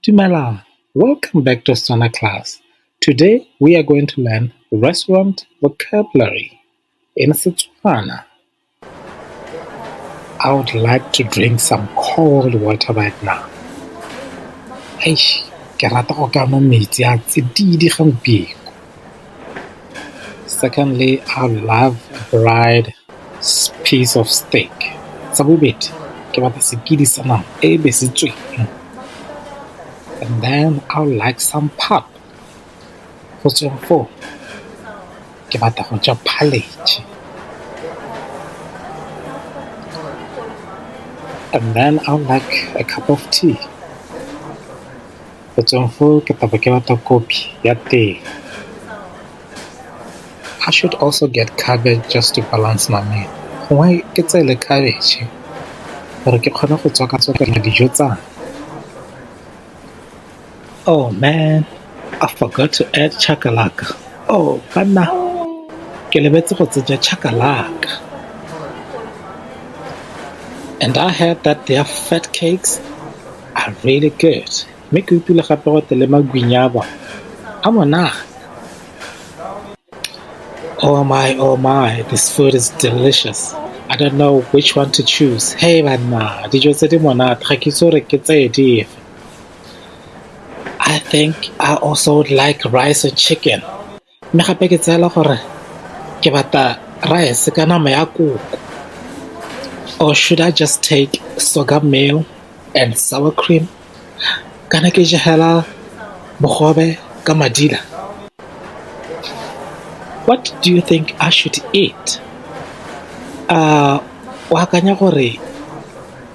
Dumela, welcome back to Setswana class. Today we are going to learn restaurant vocabulary in Setswana. I would like to drink some cold water right now. Ke rata go ka nwa metsi a tsididi gompieno. Secondly, I love a fried piece of steak. Sa bobedi, ke batla sekidi sa nama e besitsweng. And then I would like some pap. Question 4. Ke batla go ja Phaletshe. And then I would like a cup of tea. Question 4. Ke tla be ke batla kopi ya tee. I should also get cabbage just to balance my meal. Gongwe ke tseele cabbage gore ke kgone go tswaka-tswakela dijo tsaka. Oh man, I forgot to add chakalaka. Oh, banna, ke lebetse go tsenya chakalaka. And I heard that their fat cakes are really good. Mme ke utlwile gape gote le magwinya a bona a monate. Oh my, this food is delicious. I don't know which one to choose. Hey banna, dijo tse di monate ga ke itse gore ke tseye dife. I think I also would like rice and chicken. Mme gape ke tseela gore ke batla rice ka nama ya koko. Or should I just take sorghum meal and sour cream? Kana ke jehela bogobe ka Madila. What do you think I should eat? O akanya gore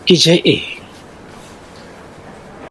ke je eng?